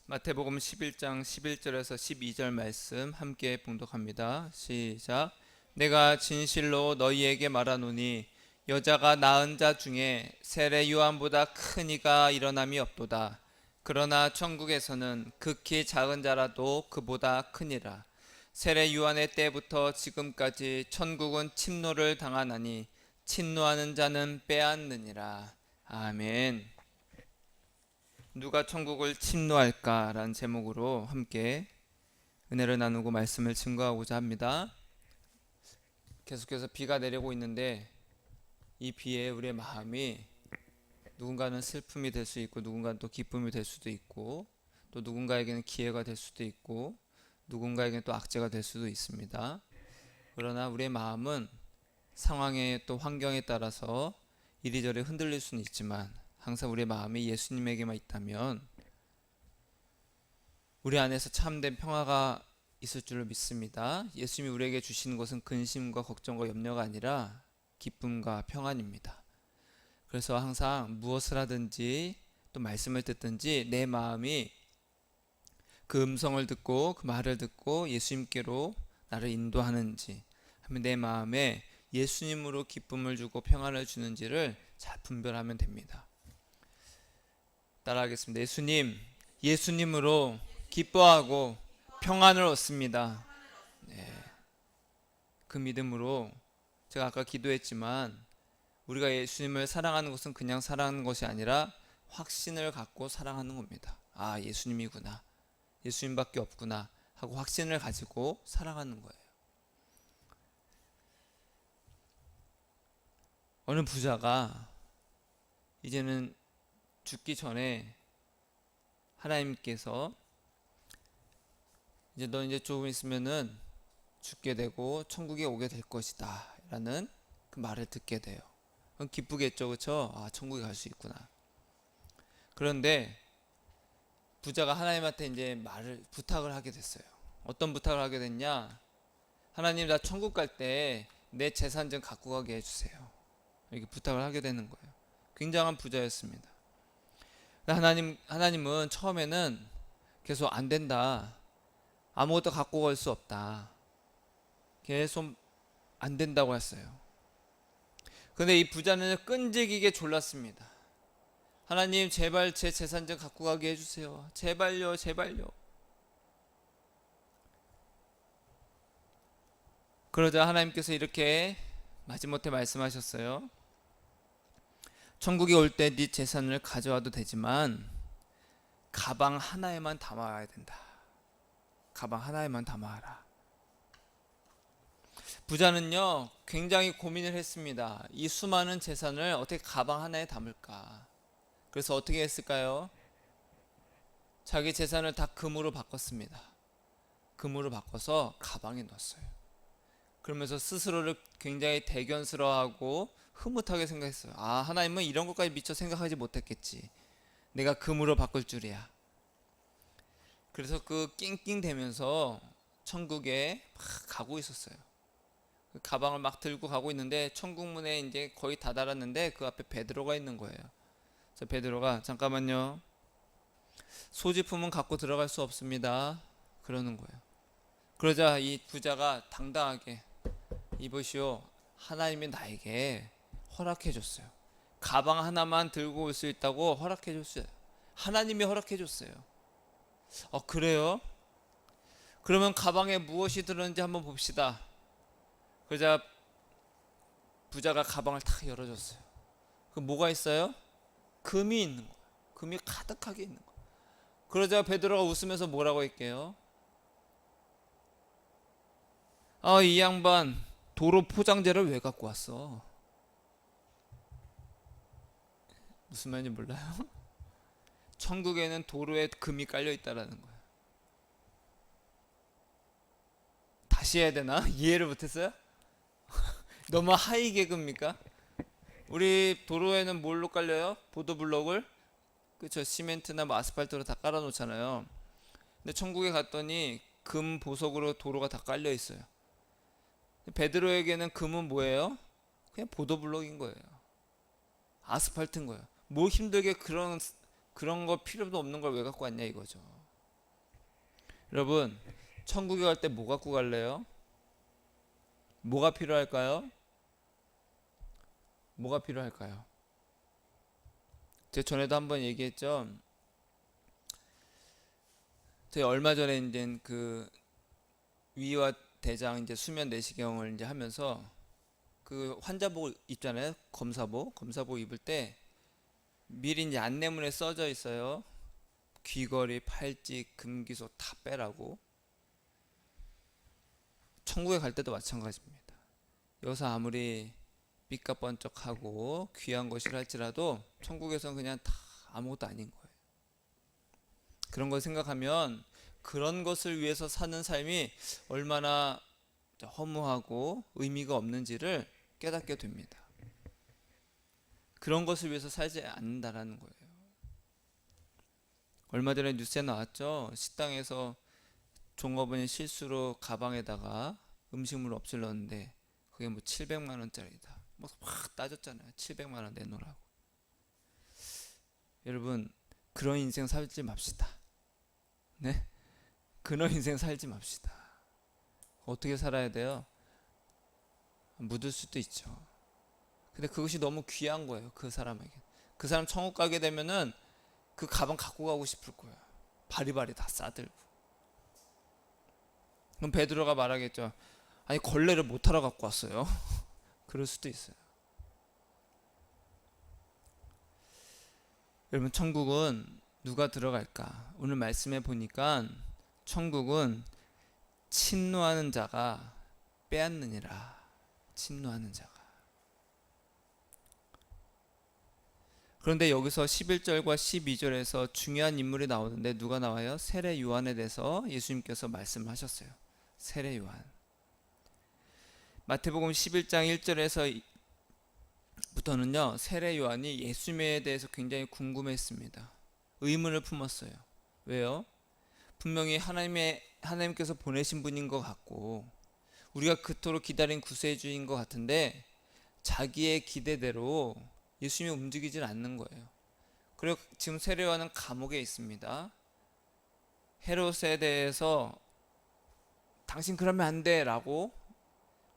마태복음 11장 11절에서 12절 말씀 함께 봉독합니다. 시작. 내가 진실로 너희에게 말하노니 여자가 낳은 자 중에 세례 요한보다 큰 이가 일어남이 없도다. 그러나 천국에서는 극히 작은 자라도 그보다 크니라. 세례 요한의 때부터 지금까지 천국은 침노를 당하나니 침노하는 자는 빼앗느니라. 아멘. 누가 천국을 침노할까라는 제목으로 함께 은혜를 나누고 말씀을 증거하고자 합니다. 계속해서 비가 내리고 있는데 이 비에 우리의 마음이 누군가는 슬픔이 될 수 있고 누군가는 또 기쁨이 될 수도 있고 또 누군가에게는 기회가 될 수도 있고 누군가에게는 또 악재가 될 수도 있습니다. 그러나 우리의 마음은 상황에 또 환경에 따라서 이리저리 흔들릴 수는 있지만 항상 우리의 마음이 예수님에게만 있다면 우리 안에서 참된 평화가 있을 줄로 믿습니다. 예수님이 우리에게 주시는 것은 근심과 걱정과 염려가 아니라 기쁨과 평안입니다. 그래서 항상 무엇을 하든지 또 말씀을 듣든지 내 마음이 그 음성을 듣고 그 말을 듣고 예수님께로 나를 인도하는지 하면 내 마음에 예수님으로 기쁨을 주고 평안을 주는지를 잘 분별하면 됩니다. 따라하겠습니다. 예수님으로 기뻐하고 평안을 얻습니다. 네. 그 믿음으로 제가 아까 기도했지만 우리가 예수님을 사랑하는 것은 그냥 사랑하는 것이 아니라 확신을 갖고 사랑하는 겁니다. 아, 예수님이구나. 예수님밖에 없구나 하고 확신을 가지고 사랑하는 거예요. 어느 부자가 이제는 죽기 전에 하나님께서 너 이제 조금 있으면은 죽게 되고 천국에 오게 될 것이다 라는 그 말을 듣게 돼요. 그럼 기쁘겠죠, 그렇죠? 아, 천국에 갈 수 있구나. 그런데 부자가 하나님한테 이제 부탁을 하게 됐어요. 어떤 부탁을 하게 됐냐? 하나님, 나 천국 갈 때 내 재산 좀 갖고 가게 해주세요. 이렇게 부탁을 하게 되는 거예요. 굉장한 부자였습니다. 하나님은 처음에는 계속 안 된다. 아무것도 갖고 갈 수 없다. 계속 안 된다고 했어요. 그런데 이 부자는 끈질기게 졸랐습니다. 하나님, 제발 제 재산 좀 갖고 가게 해주세요. 제발요, 제발요. 그러자 하나님께서 이렇게 마지못해 말씀하셨어요. 천국에 올 때 네 재산을 가져와도 되지만 가방 하나에만 담아야 된다. 가방 하나에만 담아라. 부자는요 굉장히 고민을 했습니다. 이 수많은 재산을 어떻게 가방 하나에 담을까. 그래서 어떻게 했을까요? 자기 재산을 다 금으로 바꿨습니다. 금으로 바꿔서 가방에 넣었어요. 그러면서 스스로를 굉장히 대견스러워하고 흐뭇하게 생각했어요. 아, 하나님은 이런 것까지 미처 생각하지 못했겠지. 내가 금으로 바꿀 줄이야. 그래서 그 낑낑대면서 천국에 막 가고 있었어요. 그 가방을 막 들고 가고 있는데 천국문에 이제 거의 다 달았는데 그 앞에 베드로가 있는 거예요. 그래서 베드로가 잠깐만요. 소지품은 갖고 들어갈 수 없습니다. 그러는 거예요. 그러자 이 부자가 당당하게 이보시오. 하나님이 나에게 허락해 줬어요. 가방 하나만 들고 올 수 있다고 허락해 줬어요. 하나님이 허락해 줬어요. 그래요? 그러면 가방에 무엇이 들었는지 한번 봅시다. 그러자 부자가 가방을 탁 열어줬어요. 그 뭐가 있어요? 금이 있는 거예요. 금이 가득하게 있는 거예요. 그러자 베드로가 웃으면서 뭐라고 할게요? 이 양반 도로 포장재를 왜 갖고 왔어? 무슨 말인지 몰라요? 천국에는 도로에 금이 깔려 있다라는 거예요. 다시 해야 되나? 이해를 못했어요? 너무 하이 개그입니까? 우리 도로에는 뭘로 깔려요? 보도블록을? 그쵸, 시멘트나 뭐 아스팔트로 다 깔아 놓잖아요. 근데 천국에 갔더니 금 보석으로 도로가 다 깔려 있어요. 베드로에게는 금은 뭐예요? 그냥 보도블록인 거예요. 아스팔트인 거예요. 뭐 힘들게 그런 거 필요도 없는 걸 왜 갖고 왔냐 이거죠. 여러분, 천국에 갈 때 뭐 갖고 갈래요? 뭐가 필요할까요? 뭐가 필요할까요? 제가 전에도 한번 얘기했죠. 제가 얼마 전에 이제 그 위와 대장 이제 수면 내시경을 이제 하면서 그 환자복 입잖아요. 검사복 입을 때 미리 이제 안내문에 써져 있어요. 귀걸이, 팔찌, 금기소 다 빼라고. 천국에 갈 때도 마찬가지입니다. 여기서 아무리 삐까 번쩍하고 귀한 것이라 할지라도 천국에서는 그냥 다 아무것도 아닌 거예요. 그런 걸 생각하면 그런 것을 위해서 사는 삶이 얼마나 허무하고 의미가 없는지를 깨닫게 됩니다. 그런 것을 위해서 살지 않는다라는 거예요. 얼마 전에 뉴스에 나왔죠. 식당에서 종업원이 실수로 가방에다가 음식물을 엎질렀는데 그게 뭐 700만 원짜리다. 막 따졌잖아요. 700만 원 내놓으라고. 여러분, 그런 인생 살지 맙시다. 네? 그런 인생 살지 맙시다. 어떻게 살아야 돼요? 묻을 수도 있죠. 근데 그것이 너무 귀한 거예요. 그 사람에게. 그 사람 천국 가게 되면은 그 가방 갖고 가고 싶을 거예요. 바리바리 다 싸들고. 그럼 베드로가 말하겠죠. 아니 걸레를 못 하러 갖고 왔어요. 그럴 수도 있어요. 여러분, 천국은 누가 들어갈까? 오늘 말씀해 보니까 천국은 침노하는 자가 빼앗느니라. 침노하는 자가. 그런데 여기서 11절과 12절에서 중요한 인물이 나오는데 누가 나와요? 세례 요한에 대해서 예수님께서 말씀하셨어요. 세례 요한. 마태복음 11장 1절에서 부터는요, 세례 요한이 예수님에 대해서 굉장히 궁금했습니다. 의문을 품었어요. 왜요? 분명히 하나님께서 보내신 분인 것 같고 우리가 그토록 기다린 구세주인 것 같은데 자기의 기대대로 예수님이 움직이질 않는 거예요. 그리고 지금 세례 요한은 감옥에 있습니다. 헤롯에 대해서 당신 그러면 안 돼 라고,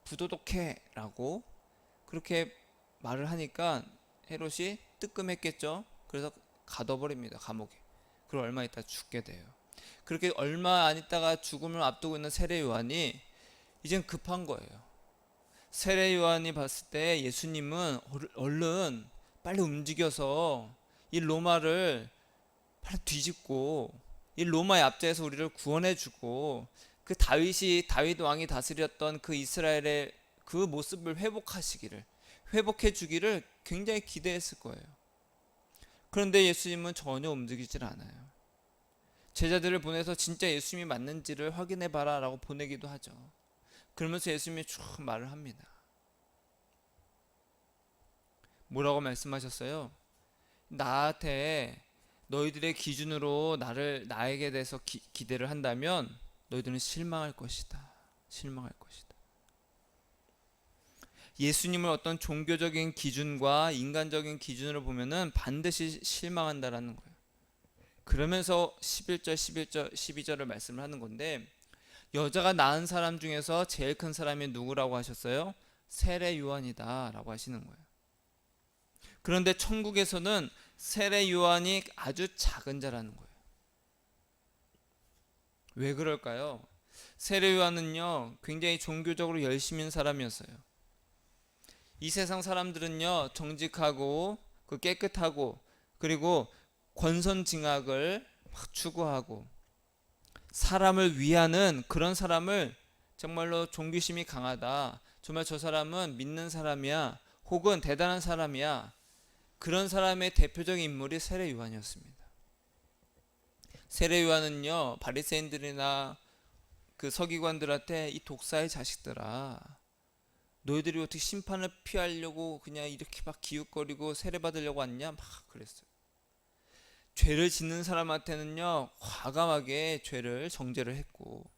부도덕해 라고 그렇게 말을 하니까 헤롯이 뜨끔했겠죠. 그래서 가둬버립니다. 감옥에. 그리고 얼마 있다 죽게 돼요. 그렇게 얼마 안 있다가 죽음을 앞두고 있는 세례 요한이 이젠 급한 거예요. 세례 요한이 봤을 때 예수님은 얼른 빨리 움직여서 이 로마를 빨리 뒤집고 이 로마의 압제에서 우리를 구원해주고 그 다윗 왕이 다스렸던 그 이스라엘의 그 모습을 회복해주기를 굉장히 기대했을 거예요. 그런데 예수님은 전혀 움직이질 않아요. 제자들을 보내서 진짜 예수님이 맞는지를 확인해봐라 라고 보내기도 하죠. 그러면서 예수님이 쭉 말을 합니다. 뭐라고 말씀하셨어요? 나한테 너희들의 기준으로 나에게 대해서 기대를 한다면 너희들은 실망할 것이다. 실망할 것이다. 예수님을 어떤 종교적인 기준과 인간적인 기준으로 보면은 반드시 실망한다라는 거예요. 그러면서 11절, 12절을 말씀을 하는 건데 여자가 낳은 사람 중에서 제일 큰 사람이 누구라고 하셨어요? 세례 요한이다 라고 하시는 거예요. 그런데 천국에서는 세례 요한이 아주 작은 자라는 거예요. 왜 그럴까요? 세례 요한은요 굉장히 종교적으로 열심인 사람이었어요. 이 세상 사람들은요 정직하고 깨끗하고 그리고 권선징악을 막 추구하고 사람을 위하는 그런 사람을 정말로 종교심이 강하다, 정말 저 사람은 믿는 사람이야, 혹은 대단한 사람이야, 그런 사람의 대표적인 인물이 세례 요한이었습니다. 세례 요한은요 바리새인들이나 그 서기관들한테 이 독사의 자식들아, 너희들이 어떻게 심판을 피하려고 그냥 이렇게 막 기웃거리고 세례받으려고 왔냐 막 그랬어요. 죄를 짓는 사람한테는요 과감하게 죄를 정죄를 했고,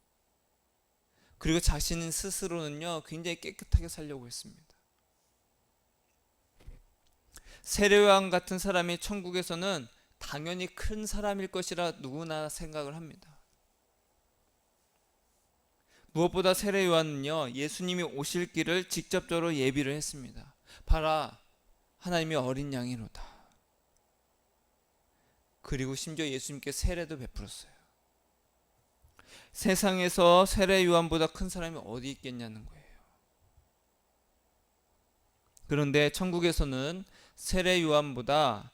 그리고 자신 스스로는요 굉장히 깨끗하게 살려고 했습니다. 세례요한 같은 사람이 천국에서는 당연히 큰 사람일 것이라 누구나 생각을 합니다. 무엇보다 세례 요한은요, 예수님이 오실 길을 직접적으로 예비를 했습니다. 봐라, 하나님이 어린 양이로다. 그리고 심지어 예수님께 세례도 베풀었어요. 세상에서 세례 요한보다 큰 사람이 어디 있겠냐는 거예요. 그런데 천국에서는 세례 요한보다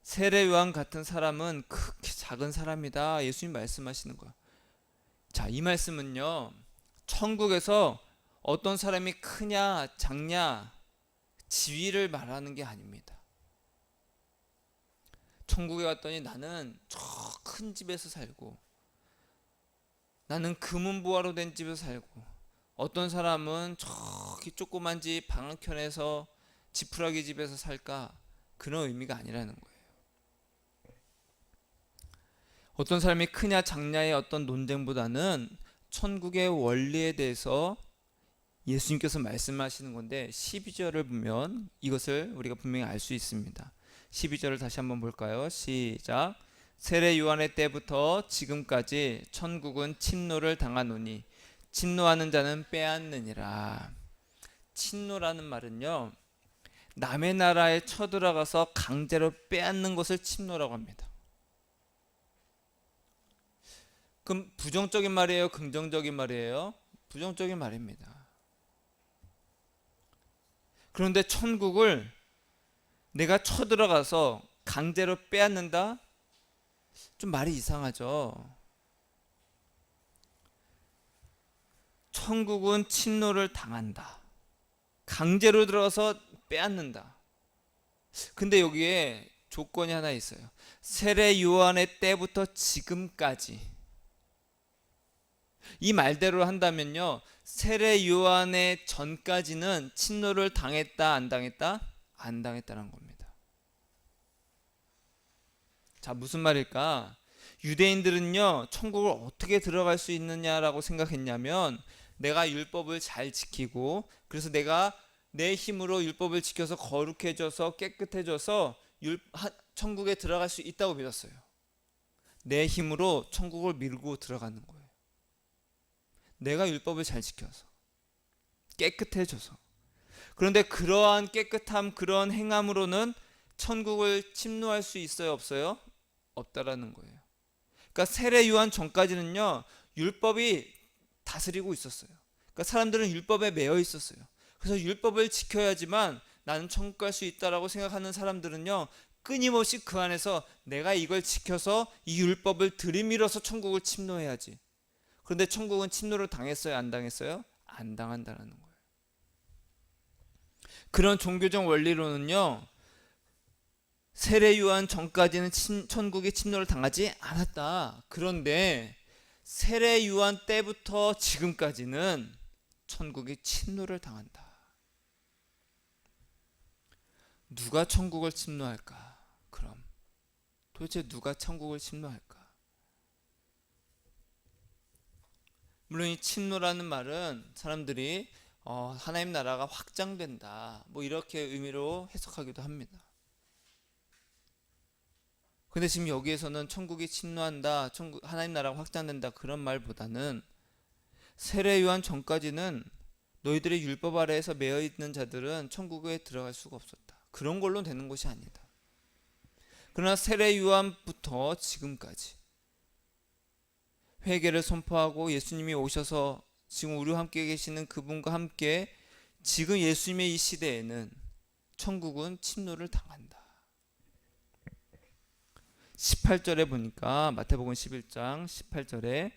세례 요한 같은 사람은 그렇게 작은 사람이다. 예수님 말씀하시는 거예요. 자, 이 말씀은요, 천국에서 어떤 사람이 크냐 작냐 지위를 말하는 게 아닙니다. 천국에 갔더니 나는 저 큰 집에서 살고, 나는 금은보화로 된 집에서 살고, 어떤 사람은 저기 조그만 집 방 한켠에서 지푸라기 집에서 살까, 그런 의미가 아니라는 거예요. 어떤 사람이 크냐 작냐의 어떤 논쟁보다는 천국의 원리에 대해서 예수님께서 말씀하시는 건데, 12절을 보면 이것을 우리가 분명히 알 수 있습니다. 12절을 다시 한번 볼까요? 시작. 세례 요한의 때부터 지금까지 천국은 침노를 당하노니 침노하는 자는 빼앗느니라. 침노라는 말은요, 남의 나라에 쳐들어가서 강제로 빼앗는 것을 침노라고 합니다. 그럼 부정적인 말이에요, 긍정적인 말이에요? 부정적인 말입니다. 그런데 천국을 내가 쳐들어가서 강제로 빼앗는다? 좀 말이 이상하죠. 천국은 침노를 당한다. 강제로 들어가서 빼앗는다. 근데 여기에 조건이 하나 있어요. 세례 요한의 때부터 지금까지. 이 말대로 한다면요, 세례 요한의 전까지는 침노를 당했다 안 당했다? 안 당했다는 겁니다. 자, 무슨 말일까? 유대인들은요, 천국을 어떻게 들어갈 수 있느냐라고 생각했냐면, 내가 율법을 잘 지키고, 그래서 내가 내 힘으로 율법을 지켜서 거룩해져서 깨끗해져서 천국에 들어갈 수 있다고 믿었어요. 내 힘으로 천국을 밀고 들어가는 거예요. 내가 율법을 잘 지켜서 깨끗해져서. 그런데 그러한 깨끗함, 그런 행함으로는 천국을 침노할 수 있어요, 없어요? 없다라는 거예요. 그러니까 세례 요한 전까지는요, 율법이 다스리고 있었어요. 그러니까 사람들은 율법에 매여 있었어요. 그래서 율법을 지켜야지만 나는 천국 갈 수 있다라고 생각하는 사람들은요, 끊임없이 그 안에서 내가 이걸 지켜서 이 율법을 들이밀어서 천국을 침노해야지. 그런데 천국은 침노를 당했어요, 안 당했어요? 안 당한다라는 거예요. 그런 종교적 원리로는요, 세례 요한 전까지는 천국의 침노를 당하지 않았다. 그런데 세례 요한 때부터 지금까지는 천국이 침노를 당한다. 누가 천국을 침노할까? 그럼 도대체 누가 천국을 침노할까? 물론 이 침노라는 말은 사람들이 하나님 나라가 확장된다, 뭐 이렇게 의미로 해석하기도 합니다. 근데 지금 여기에서는 천국이 침노한다, 하나님 나라가 확장된다, 그런 말보다는 세례 요한 전까지는 너희들의 율법 아래에서 매여 있는 자들은 천국에 들어갈 수가 없었다, 그런 걸로 되는 것이 아니다. 그러나 세례 요한부터 지금까지 회개를 선포하고 예수님이 오셔서 지금 우리와 함께 계시는 그분과 함께 지금 예수님의 이 시대에는 천국은 침노를 당한다. 18절에 보니까 마태복음 11장 18절에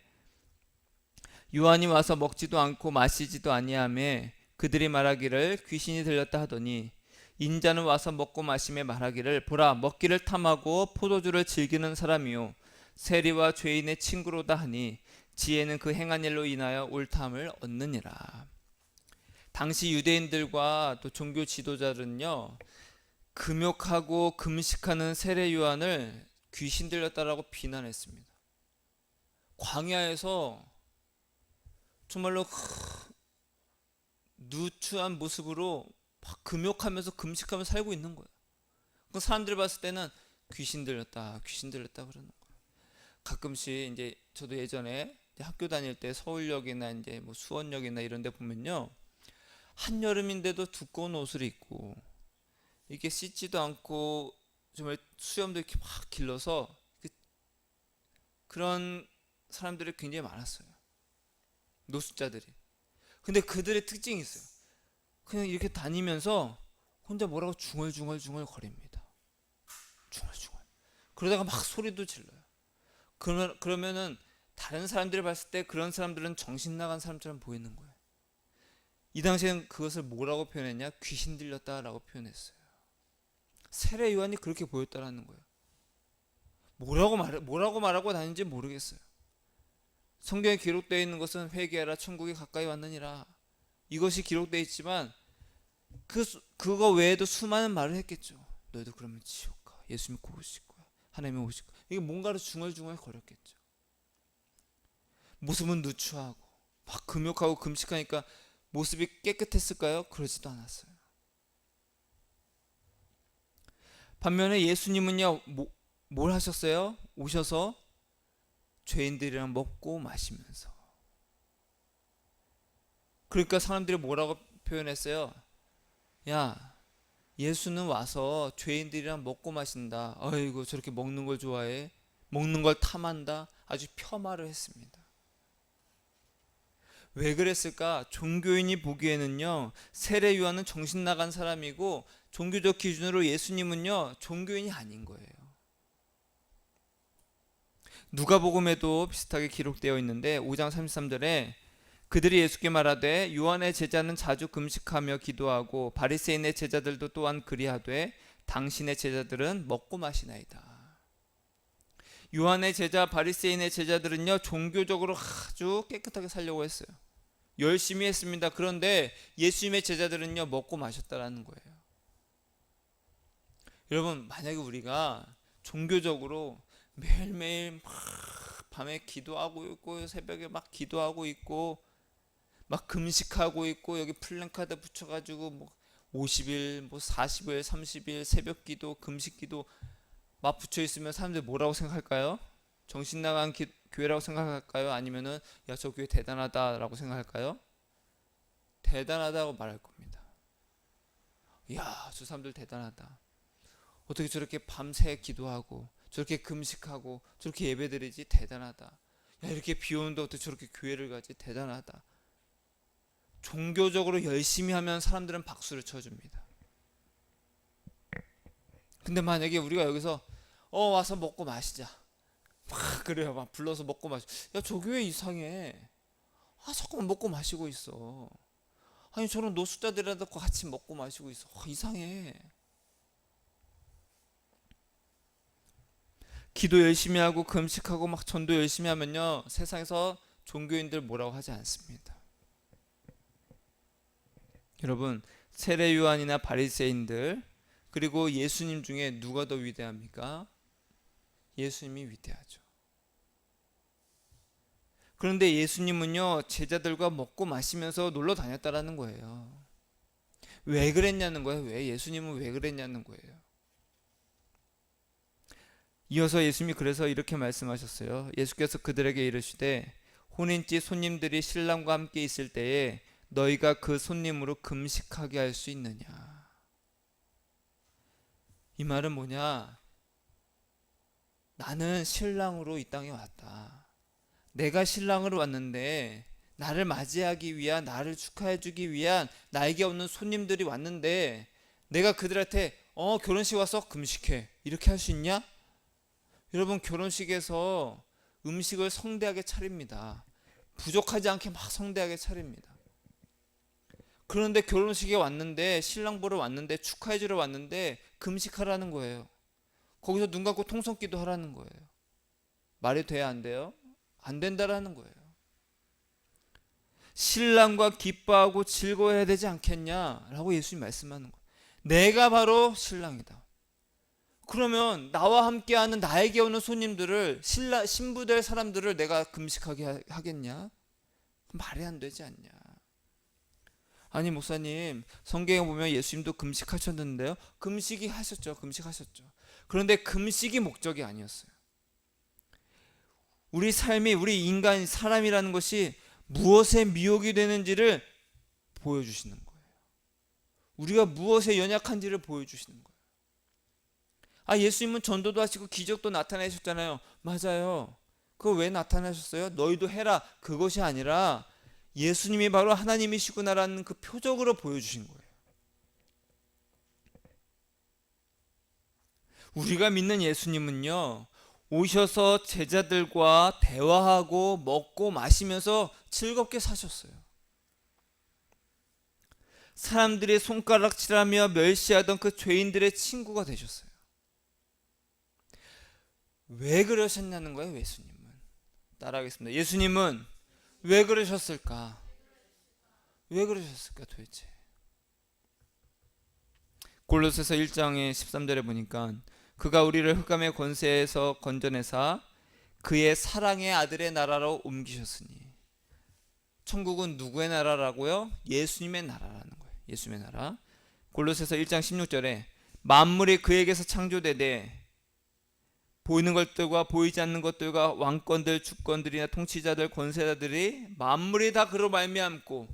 요한이 와서 먹지도 않고 마시지도 아니하며 그들이 말하기를 귀신이 들렸다 하더니 인자는 와서 먹고 마시며 말하기를 보라, 먹기를 탐하고 포도주를 즐기는 사람이요 세리와 죄인의 친구로다 하니 지혜는 그 행한 일로 인하여 옳다함을 얻느니라. 당시 유대인들과 또 종교 지도자들은요, 금욕하고 금식하는 세례 요한을 귀신 들렸다라고 비난했습니다. 광야에서 정말로 누추한 모습으로 막 금욕하면서 금식하면서 살고 있는 거예요. 그 사람들이 봤을 때는 귀신 들렸다, 귀신 들렸다 그러는 거예요. 가끔씩 이제 저도 예전에 이제 학교 다닐 때 서울역이나 이제 뭐 수원역이나 이런 데 보면요. 한여름인데도 두꺼운 옷을 입고 이게 씻지도 않고 정말 수염도 이렇게 막 길러서 그런 사람들이 굉장히 많았어요. 노숙자들이. 근데 그들의 특징이 있어요. 그냥 이렇게 다니면서 혼자 뭐라고 중얼중얼 거립니다. 중얼중얼. 그러다가 막 소리도 질러요. 그러면은 다른 사람들이 봤을 때 그런 사람들은 정신 나간 사람처럼 보이는 거예요. 이 당시에는 그것을 뭐라고 표현했냐? 귀신 들렸다라고 표현했어요. 세례 요한이 그렇게 보였다라는 거예요. 뭐라고 말하고 다니는지 모르겠어요. 성경에 기록되어 있는 것은 회개하라 천국이 가까이 왔느니라. 이것이 기록되어 있지만 그거 외에도 수많은 말을 했겠죠. 너희도 그러면 지옥 가. 예수님이 곧 오실 거야. 하나님이 오실 거야. 이게 뭔가를 중얼중얼 거렸겠죠. 모습은 누추하고 막 금욕하고 금식하니까 모습이 깨끗했을까요? 그러지도 않았어요. 반면에 예수님은요, 뭘 하셨어요? 오셔서 죄인들이랑 먹고 마시면서. 그러니까 사람들이 뭐라고 표현했어요? 야, 예수는 와서 죄인들이랑 먹고 마신다. 아이고, 저렇게 먹는 걸 좋아해. 먹는 걸 탐한다. 아주 폄하를 했습니다. 왜 그랬을까? 종교인이 보기에는요, 세례 요한은 정신 나간 사람이고 종교적 기준으로 예수님은요, 종교인이 아닌 거예요. 누가복음에도 비슷하게 기록되어 있는데 5장 33절에 그들이 예수께 말하되 요한의 제자는 자주 금식하며 기도하고 바리새인의 제자들도 또한 그리하되 당신의 제자들은 먹고 마시나이다. 요한의 제자 바리새인의 제자들은요, 종교적으로 아주 깨끗하게 살려고 했어요. 열심히 했습니다. 그런데 예수님의 제자들은요, 먹고 마셨다라는 거예요. 여러분, 만약에 우리가 종교적으로 매일매일 막 밤에 기도하고 있고 새벽에 막 기도하고 있고 막 금식하고 있고 여기 플랜카드 붙여가지고 뭐 50일, 뭐 40일, 30일 새벽 기도, 금식 기도 막 붙여 있으면 사람들이 뭐라고 생각할까요? 정신 나간 교회라고 생각할까요? 아니면은 야, 저 교회 대단하다라고 생각할까요? 대단하다고 말할 겁니다. 야, 저 사람들 대단하다. 어떻게 저렇게 밤새 기도하고 저렇게 금식하고 저렇게 예배드리지? 대단하다. 야, 이렇게 비 오는데 어떻게 저렇게 교회를 가지? 대단하다. 종교적으로 열심히 하면 사람들은 박수를 쳐줍니다. 근데 만약에 우리가 여기서 와서 먹고 마시자. 막 그래요. 막 불러서 먹고 마시. 야, 저 교회 이상해. 자꾸만 먹고 마시고 있어. 아니, 저런 노숙자들이라도 같이 먹고 마시고 있어. 이상해. 기도 열심히 하고 금식하고 막 전도 열심히 하면요, 세상에서 종교인들 뭐라고 하지 않습니다. 여러분, 세례 요한이나 바리새인들 그리고 예수님 중에 누가 더 위대합니까? 예수님이 위대하죠. 그런데 예수님은요, 제자들과 먹고 마시면서 놀러 다녔다라는 거예요. 왜 그랬냐는 거예요. 예수님은 왜 그랬냐는 거예요. 이어서 예수님이 그래서 이렇게 말씀하셨어요. 예수께서 그들에게 이르시되 혼인집 손님들이 신랑과 함께 있을 때에 너희가 그 손님으로 금식하게 할 수 있느냐. 이 말은 뭐냐? 나는 신랑으로 이 땅에 왔다. 내가 신랑으로 왔는데 나를 맞이하기 위한, 나를 축하해 주기 위한 나에게 오는 손님들이 왔는데 내가 그들한테 결혼식 와서 금식해 이렇게 할 수 있냐? 여러분, 결혼식에서 음식을 성대하게 차립니다. 부족하지 않게 막 성대하게 차립니다. 그런데 결혼식에 왔는데, 신랑 보러 왔는데, 축하해 주러 왔는데 금식하라는 거예요. 거기서 눈 감고 통성기도 하라는 거예요. 말이 돼야 안 돼요? 안 된다라는 거예요. 신랑과 기뻐하고 즐거워해야 되지 않겠냐라고 예수님이 말씀하는 거예요. 내가 바로 신랑이다. 그러면 나와 함께하는 나에게 오는 손님들을, 신부될 사람들을 내가 금식하게 하겠냐? 말이 안 되지 않냐? 아니, 목사님, 성경에 보면 예수님도 금식하셨는데요. 금식이 하셨죠. 금식하셨죠. 그런데 금식이 목적이 아니었어요. 우리 삶이, 우리 인간, 사람이라는 것이 무엇에 미혹이 되는지를 보여주시는 거예요. 우리가 무엇에 연약한지를 보여주시는 거예요. 아, 예수님은 전도도 하시고 기적도 나타내셨잖아요. 맞아요. 그거 왜 나타나셨어요? 너희도 해라. 그것이 아니라 예수님이 바로 하나님이시구나라는 그 표적으로 보여주신 거예요. 우리가 믿는 예수님은요, 오셔서 제자들과 대화하고 먹고 마시면서 즐겁게 사셨어요. 사람들이 손가락질하며 멸시하던 그 죄인들의 친구가 되셨어요. 왜 그러셨냐는 거예요, 예수님은. 따라하겠습니다. 예수님은 왜 그러셨을까? 왜 그러셨을까 도대체? 골로새서 1장의 13절에 보니까 그가 우리를 흑암의 권세에서 건져내사 그의 사랑의 아들의 나라로 옮기셨으니. 천국은 누구의 나라라고요? 예수님의 나라라는 거예요. 예수님의 나라. 골로새서 1장 16절에 만물이 그에게서 창조되되 보이는 것들과 보이지 않는 것들과 왕권들, 주권들이나 통치자들, 권세자들이 만물이 다 그로 말미암고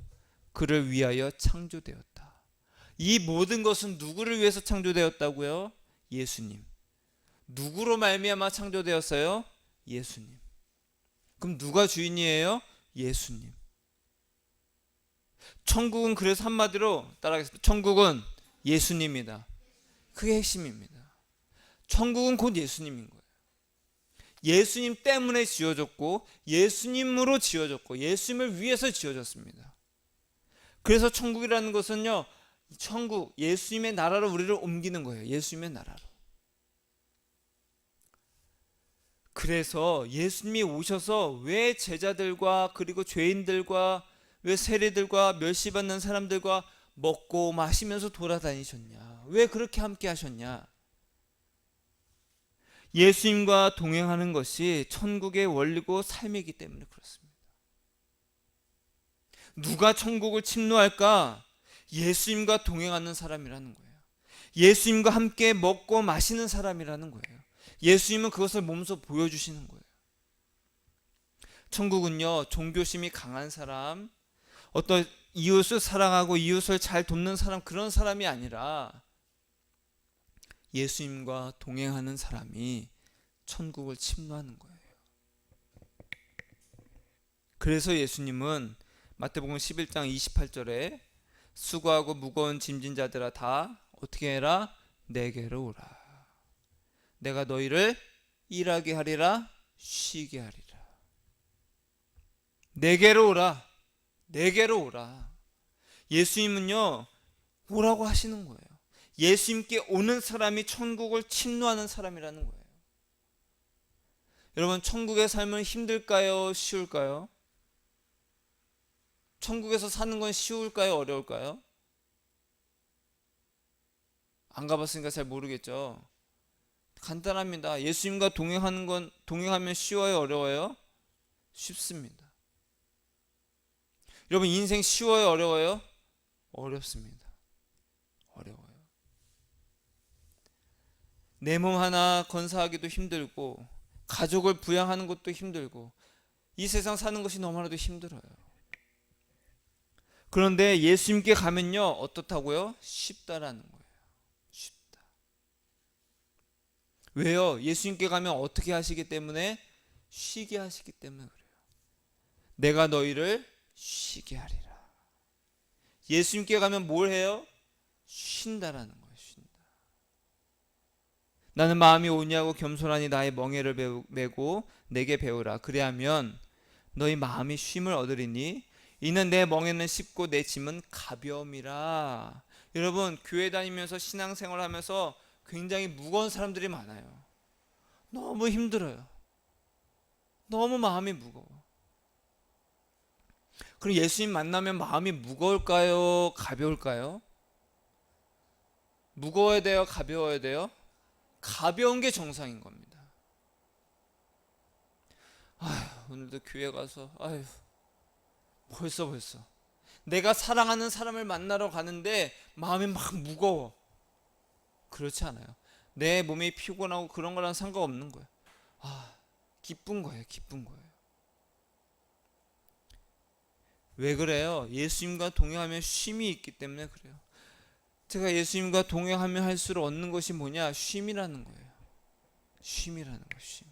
그를 위하여 창조되었다. 이 모든 것은 누구를 위해서 창조되었다고요? 예수님. 누구로 말미암아 창조되었어요? 예수님. 그럼 누가 주인이에요? 예수님. 천국은 그래서 한마디로 따라하겠습니다. 천국은 예수님이다. 그게 핵심입니다. 천국은 곧 예수님인 거예요. 예수님 때문에 지어졌고 예수님으로 지어졌고 예수님을 위해서 지어졌습니다. 그래서 천국이라는 것은요, 천국, 예수님의 나라로 우리를 옮기는 거예요. 예수님의 나라로. 그래서 예수님이 오셔서 왜 제자들과 그리고 죄인들과 왜 세리들과 멸시받는 사람들과 먹고 마시면서 돌아다니셨냐? 왜 그렇게 함께 하셨냐? 예수님과 동행하는 것이 천국의 원리고 삶이기 때문에 그렇습니다. 누가 천국을 침노할까? 예수님과 동행하는 사람이라는 거예요. 예수님과 함께 먹고 마시는 사람이라는 거예요. 예수님은 그것을 몸소 보여주시는 거예요. 천국은요, 종교심이 강한 사람, 어떤 이웃을 사랑하고 이웃을 잘 돕는 사람, 그런 사람이 아니라 예수님과 동행하는 사람이 천국을 침노하는 거예요. 그래서 예수님은 마태복음 11장 28절에 수고하고 무거운 짐진 자들아 다 어떻게 해라? 내게로 오라. 내가 너희를 일하게 하리라, 쉬게 하리라. 내게로 오라. 내게로 오라. 예수님은요, 오라고 하시는 거예요. 예수님께 오는 사람이 천국을 침노하는 사람이라는 거예요. 여러분, 천국의 삶은 힘들까요? 쉬울까요? 천국에서 사는 건 쉬울까요? 어려울까요? 안 가봤으니까 잘 모르겠죠. 간단합니다. 예수님과 동행하면 쉬워요? 어려워요? 쉽습니다. 여러분, 인생 쉬워요? 어려워요? 어렵습니다. 어려워요. 내 몸 하나 건사하기도 힘들고 가족을 부양하는 것도 힘들고 이 세상 사는 것이 너무나도 힘들어요. 그런데 예수님께 가면요, 어떻다고요? 쉽다라는 거예요. 쉽다. 왜요? 예수님께 가면 어떻게 하시기 때문에? 쉬게 하시기 때문에 그래요. 내가 너희를 쉬게 하리라. 예수님께 가면 뭘 해요? 쉰다라는 거예요. 쉰다. 나는 마음이 온유하고 겸손하니 나의 멍에를 메고 내게 배우라. 그래야면 너희 마음이 쉼을 얻으리니 이는 내 멍에는 쉽고 내 짐은 가벼움이라. 여러분, 교회 다니면서 신앙생활 하면서 굉장히 무거운 사람들이 많아요. 너무 힘들어요. 너무 마음이 무거워. 그럼 예수님 만나면 마음이 무거울까요? 가벼울까요? 무거워야 돼요? 가벼워야 돼요? 가벼운 게 정상인 겁니다. 아휴, 오늘도 교회 가서 벌써 내가 사랑하는 사람을 만나러 가는데 마음이 막 무거워. 그렇지 않아요. 내 몸이 피곤하고 그런 거랑 상관없는 거예요. 기쁜 거예요. 기쁜 거예요. 왜 그래요? 예수님과 동행하면 쉼이 있기 때문에 그래요. 제가 예수님과 동행하면 할수록 얻는 것이 뭐냐? 쉼이라는 거예요. 쉼이라는 거, 쉼.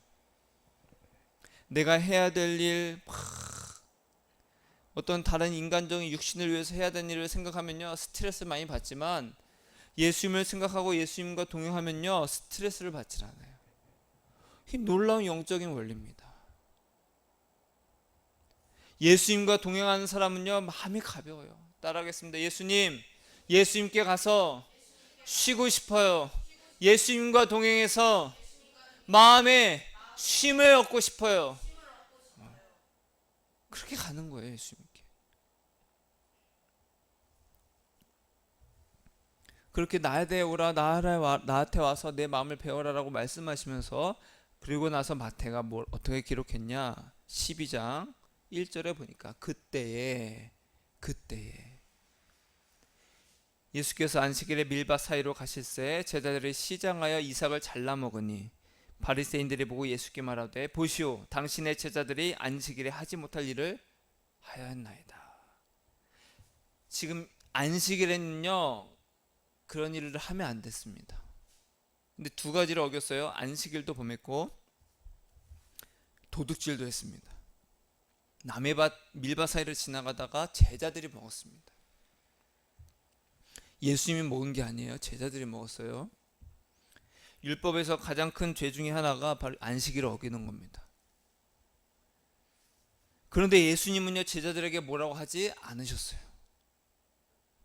내가 해야 될 일, 어떤 다른 인간적인 육신을 위해서 해야 되는 일을 생각하면요, 스트레스 많이 받지만 예수님을 생각하고 예수님과 동행하면요, 스트레스를 받질 않아요. 이 놀라운 영적인 원리입니다. 예수님과 동행하는 사람은요, 마음이 가벼워요. 따라하겠습니다. 예수님께 가서 쉬고 싶어요. 예수님과 동행해서 마음에 쉼을 얻고 싶어요. 그렇게 가는 거예요, 예수님께. 그렇게 나한테 오라, 나한테 와서 내 마음을 배워라라고 말씀하시면서, 그리고 나서 마태가 뭘 어떻게 기록했냐? 12장 1절에 보니까 그때에 예수께서 안식일에 밀밭 사이로 가실새 제자들이 시장하여 이삭을 잘라 먹으니 바리새인들이 보고 예수께 말하되 보시오, 당신의 제자들이 안식일에 하지 못할 일을 하였나이다. 지금 안식일에는요, 그런 일을 하면 안 됐습니다. 근데 두 가지를 어겼어요. 안식일도 범했고 도둑질도 했습니다. 남의 밀밭 사이를 지나가다가 제자들이 먹었습니다. 예수님이 먹은 게 아니에요. 제자들이 먹었어요. 율법에서 가장 큰 죄 중에 하나가 바로 안식일을 어기는 겁니다. 그런데 예수님은요, 제자들에게 뭐라고 하지 않으셨어요.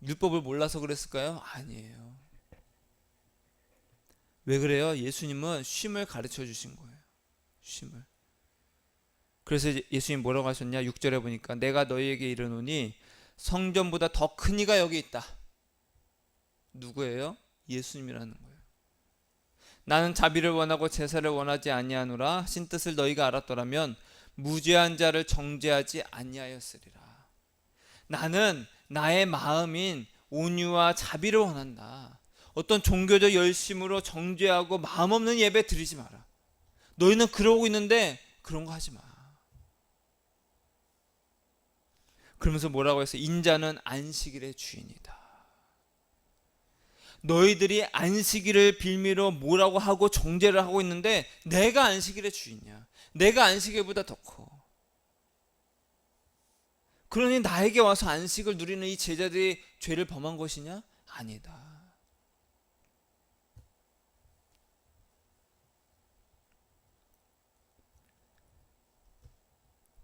율법을 몰라서 그랬을까요? 아니에요. 왜 그래요? 예수님은 쉼을 가르쳐 주신 거예요. 쉼을. 그래서 예수님 뭐라고 하셨냐? 6절에 보니까 내가 너희에게 이르노니 성전보다 더 큰 이가 여기 있다. 누구예요? 예수님이라는 거예요. 나는 자비를 원하고 제사를 원하지 아니하노라 하신 뜻을 너희가 알았더라면 무죄한 자를 정죄하지 아니하였으리라. 나는 나의 마음인 온유와 자비를 원한다. 어떤 종교적 열심으로 정죄하고 마음 없는 예배 드리지 마라. 너희는 그러고 있는데 그런 거 하지 마. 그러면서 뭐라고 했어요? 인자는 안식일의 주인이다. 너희들이 안식일을 빌미로 뭐라고 하고 정죄를 하고 있는데 내가 안식일의 주인이야. 내가 안식일보다 더 커. 그러니 나에게 와서 안식을 누리는 이 제자들이 죄를 범한 것이냐? 아니다.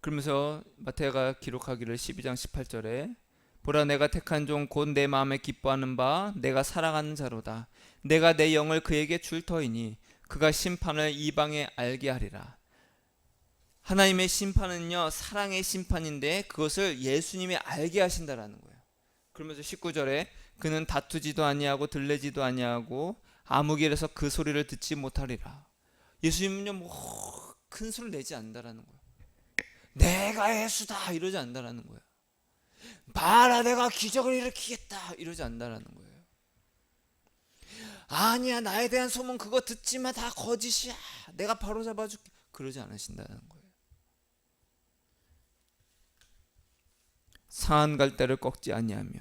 그러면서 마태가 기록하기를 12장 18절에 보라, 내가 택한 종 곧 내 마음에 기뻐하는 바 내가 사랑하는 자로다. 내가 내 영을 그에게 줄 터이니 그가 심판을 이방에 알게 하리라. 하나님의 심판은요, 사랑의 심판인데 그것을 예수님이 알게 하신다라는 거예요. 그러면서 19절에 그는 다투지도 아니하고 들레지도 아니하고 아무 길에서 그 소리를 듣지 못하리라. 예수님은요, 뭐 큰 소리를 내지 않는다라는 거예요. 내가 예수다 이러지 않는다라는 거예요. 봐라, 내가 기적을 일으키겠다 이러지 않는다라는 거예요. 아니야, 나에 대한 소문 그거 듣지 마, 다 거짓이야, 내가 바로 잡아줄게, 그러지 않으신다는 거예요. 상한 갈대를 꺾지 아니하며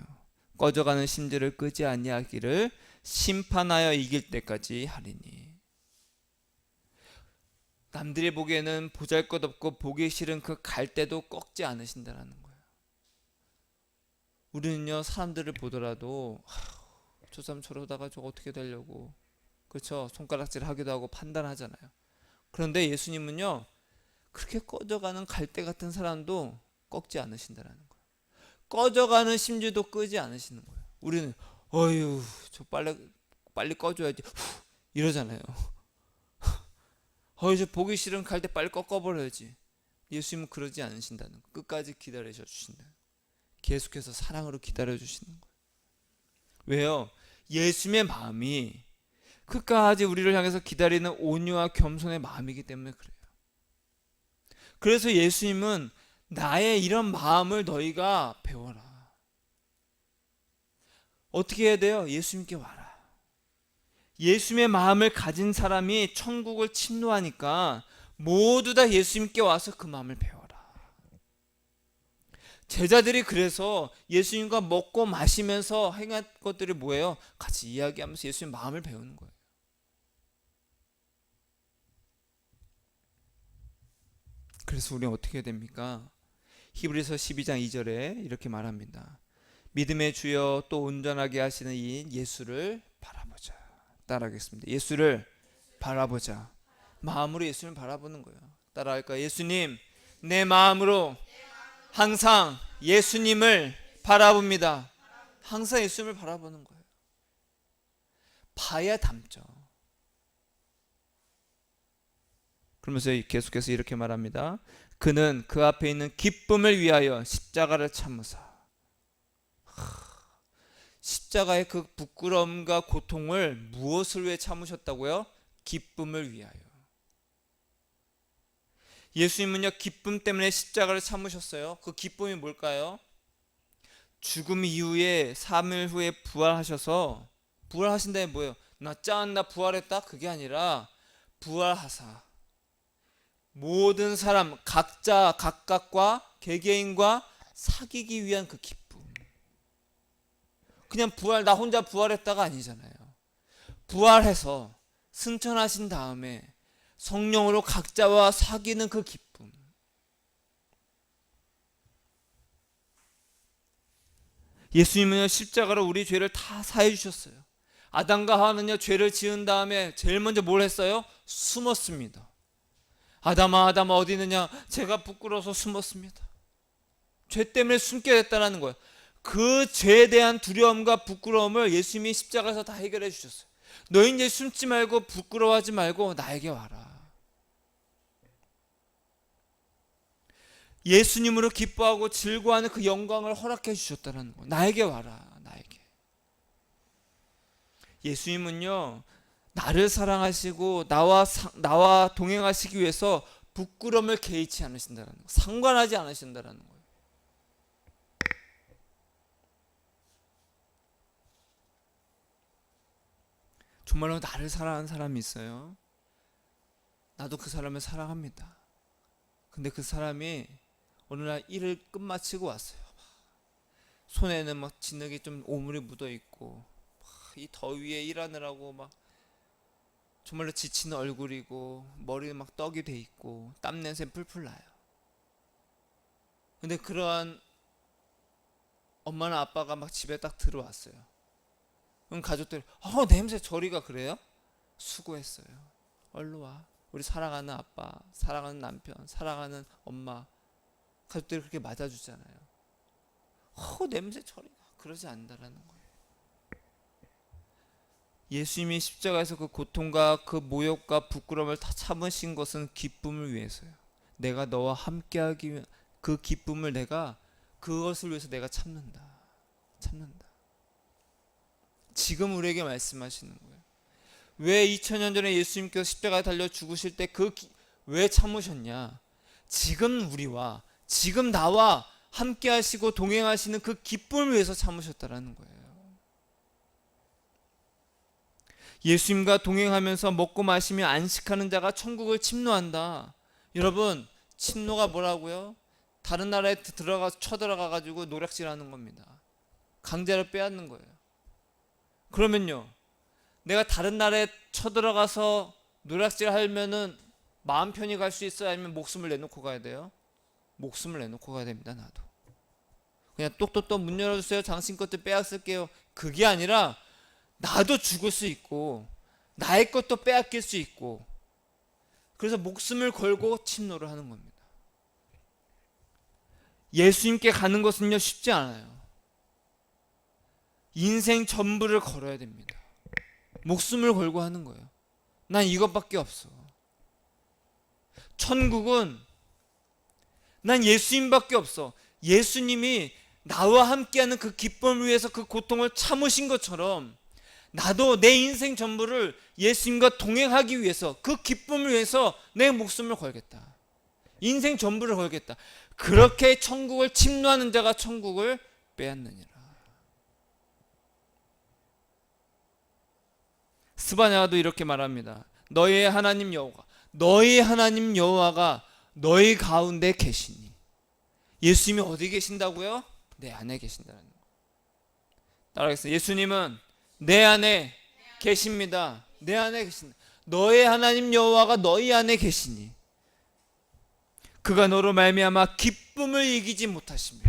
꺼져가는 심지를 끄지 아니하기를 심판하여 이길 때까지 하리니. 남들이 보기에는 보잘것없고 보기 싫은 그 갈대도 꺾지 않으신다는 거예요. 우리는요, 사람들을 보더라도 저 사람 저러다가 저거 어떻게 되려고, 그렇죠? 손가락질 하기도 하고 판단하잖아요. 그런데 예수님은요, 그렇게 꺼져가는 갈대 같은 사람도 꺾지 않으신다는 거예요. 꺼져가는 심지도 끄지 않으시는 거예요. 우리는 어휴, 저 빨리 꺼줘야지 이러잖아요. 저 보기 싫은 갈대 빨리 꺾어버려야지. 예수님은 그러지 않으신다는 거예요. 끝까지 기다리셔 주신다. 계속해서 사랑으로 기다려 주시는 거예요. 왜요? 예수님의 마음이 끝까지 우리를 향해서 기다리는 온유와 겸손의 마음이기 때문에 그래요. 그래서 예수님은 나의 이런 마음을 너희가 배워라. 어떻게 해야 돼요? 예수님께 와라. 예수님의 마음을 가진 사람이 천국을 침노하니까 모두 다 예수님께 와서 그 마음을 배워라. 제자들이 그래서 예수님과 먹고 마시면서 행한 것들이 뭐예요? 같이 이야기하면서 예수님 마음을 배우는 거예요. 그래서 우리는 어떻게 해야 됩니까? 히브리서 12장 2절에 이렇게 말합니다. 믿음의 주여 또 온전하게 하시는 이 예수를 바라보자. 따라하겠습니다. 예수를 바라보자. 마음으로 예수님을 바라보는 거예요. 따라할까요? 예수님, 내 마음으로 항상 예수님을 바라봅니다. 항상 예수님을 바라보는 거예요. 봐야 담죠. 그러면서 계속해서 이렇게 말합니다. 그는 그 앞에 있는 기쁨을 위하여 십자가를 참으사. 십자가의 그 부끄러움과 고통을 무엇을 위해 참으셨다고요? 기쁨을 위하여. 예수님은요, 기쁨 때문에 십자가를 참으셨어요. 그 기쁨이 뭘까요? 죽음 이후에 3일 후에 부활하셔서, 부활하신 다음에 뭐예요? 나 부활했다? 그게 아니라 부활하사 모든 사람 각자 각각과 개개인과 사귀기 위한 그 기쁨. 그냥 부활, 나 혼자 부활했다가 아니잖아요. 부활해서 승천하신 다음에 성령으로 각자와 사귀는 그 기쁨. 예수님은 십자가로 우리 죄를 다 사해 주셨어요. 아담과 하와는요, 죄를 지은 다음에 제일 먼저 뭘 했어요? 숨었습니다. 아담아 어디 있느냐? 제가 부끄러워서 숨었습니다. 죄 때문에 숨게 됐다는 거예요. 그 죄에 대한 두려움과 부끄러움을 예수님이 십자가에서 다 해결해 주셨어요. 너 이제 숨지 말고 부끄러워하지 말고 나에게 와라. 예수님으로 기뻐하고 즐거워하는 그 영광을 허락해 주셨다는 거예요. 나에게 와라. 나에게. 예수님은요, 나를 사랑하시고 나와 동행하시기 위해서 부끄러움을 개의치 않으신다는 거, 상관하지 않으신다는 거예요. 정말로 나를 사랑하는 사람이 있어요. 나도 그 사람을 사랑합니다. 근데 그 사람이 어느 날 일을 끝마치고 왔어요. 손에는 막 진흙이 좀 오물이 묻어 있고, 이 더위에 일하느라고 막 정말로 지친 얼굴이고, 머리는 막 떡이 돼 있고, 땀 냄새 풀풀 나요. 근데 그러한 엄마나 아빠가 막 집에 딱 들어왔어요. 그럼 가족들이 냄새 저리가 그래요? 수고했어요. 얼른 와. 우리 사랑하는 아빠, 사랑하는 남편, 사랑하는 엄마, 가족들이 그렇게 맞아주잖아요. 냄새 저리가 그러지 않는다라는 거예요. 예수님이 십자가에서 그 고통과 그 모욕과 부끄러움을 다 참으신 것은 기쁨을 위해서요. 내가 너와 함께하기 위한 그 기쁨을 내가, 그것을 위해서 내가 참는다. 지금 우리에게 말씀하시는 거예요. 왜 2000년 전에 예수님께서 십자가에 달려 죽으실 때 왜 참으셨냐? 지금 우리와, 지금 나와 함께 하시고 동행하시는 그 기쁨을 위해서 참으셨다라는 거예요. 예수님과 동행하면서 먹고 마시며 안식하는 자가 천국을 침노한다. 여러분, 침노가 뭐라고요? 다른 나라에 쳐들어가 가지고 노략질하는 겁니다. 강제로 빼앗는 거예요. 그러면요, 내가 다른 나라에 쳐들어가서 노략질하면은 마음 편히 갈 수 있어요? 아니면 목숨을 내놓고 가야 돼요? 목숨을 내놓고 가야 됩니다. 나도 그냥 똑똑똑 문 열어주세요, 당신 것들 빼앗을게요, 그게 아니라 나도 죽을 수 있고 나의 것도 빼앗길 수 있고, 그래서 목숨을 걸고 침노를 하는 겁니다. 예수님께 가는 것은요, 쉽지 않아요. 인생 전부를 걸어야 됩니다. 목숨을 걸고 하는 거예요. 난 이것밖에 없어. 천국은 난 예수님밖에 없어. 예수님이 나와 함께하는 그 기쁨을 위해서 그 고통을 참으신 것처럼 나도 내 인생 전부를 예수님과 동행하기 위해서, 그 기쁨을 위해서 내 목숨을 걸겠다. 인생 전부를 걸겠다. 그렇게 천국을 침노하는 자가 천국을 빼앗느니라. 스바냐도 이렇게 말합니다. 너희의 하나님 여호와, 너희 하나님 여호와가 너희 가운데 계시니. 예수님이 어디 계신다고요? 내 안에 계신다는 거. 따라하겠습니다. 예수님은 내 안에 계십니다. 내 안에 계신다. 너의 하나님 여호와가 너희 안에 계시니 그가 너로 말미암아 기쁨을 이기지 못하시며.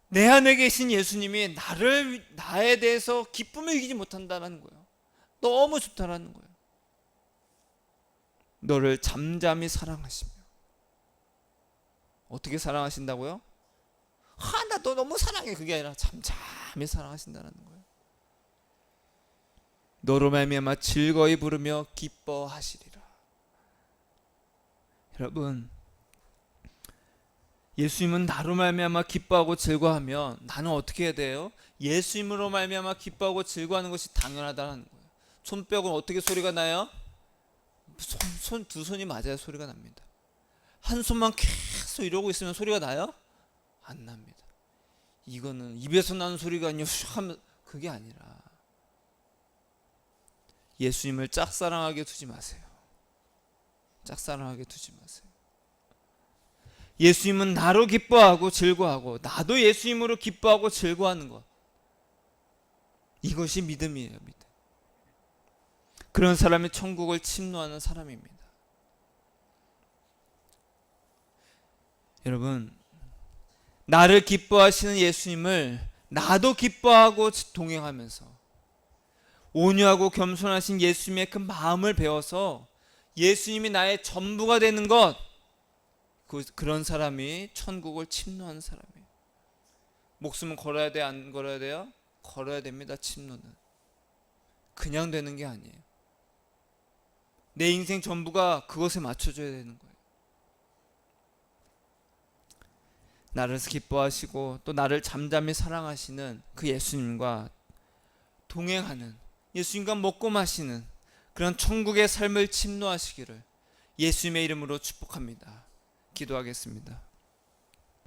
내 안에 계신 예수님이 나에 대해서 기쁨을 이기지 못한다는 거예요. 너무 좋다라는 거예요. 너를 잠잠히 사랑하시며. 어떻게 사랑하신다고요? 나 너 너무 사랑해. 그게 아니라 잠잠히 사랑하신다는 거예요. 너로 말미암아 즐거이 부르며 기뻐하시리라. 여러분, 예수님은 나로 말미암아 기뻐하고 즐거워하면 나는 어떻게 해야 돼요? 예수님으로 말미암아 기뻐하고 즐거워하는 것이 당연하다는 거예요. 손뼉은 어떻게 소리가 나요? 두 손이 맞아야 소리가 납니다. 한 손만 계속 이러고 있으면 소리가 나요? 안 납니다. 이거는 입에서 나는 소리가 아니요 그게 아니라 예수님을 짝사랑하게 두지 마세요. 짝사랑하게 두지 마세요. 예수님은 나로 기뻐하고 즐거워하고 나도 예수님으로 기뻐하고 즐거워하는 것, 이것이 믿음이에요. 믿음. 그런 사람이 천국을 침노하는 사람입니다. 여러분, 나를 기뻐하시는 예수님을 나도 기뻐하고 동행하면서 온유하고 겸손하신 예수님의 그 마음을 배워서 예수님이 나의 전부가 되는 것, 그런 사람이 천국을 침노하는 사람이에요. 목숨은 걸어야 돼, 안 걸어야 돼요? 걸어야 됩니다. 침노는 그냥 되는 게 아니에요. 내 인생 전부가 그것에 맞춰줘야 되는 거예요. 나를 기뻐하시고 또 나를 잠잠히 사랑하시는 그 예수님과 동행하는, 예수님과 먹고 마시는 그런 천국의 삶을 침노하시기를 예수님의 이름으로 축복합니다. 기도하겠습니다.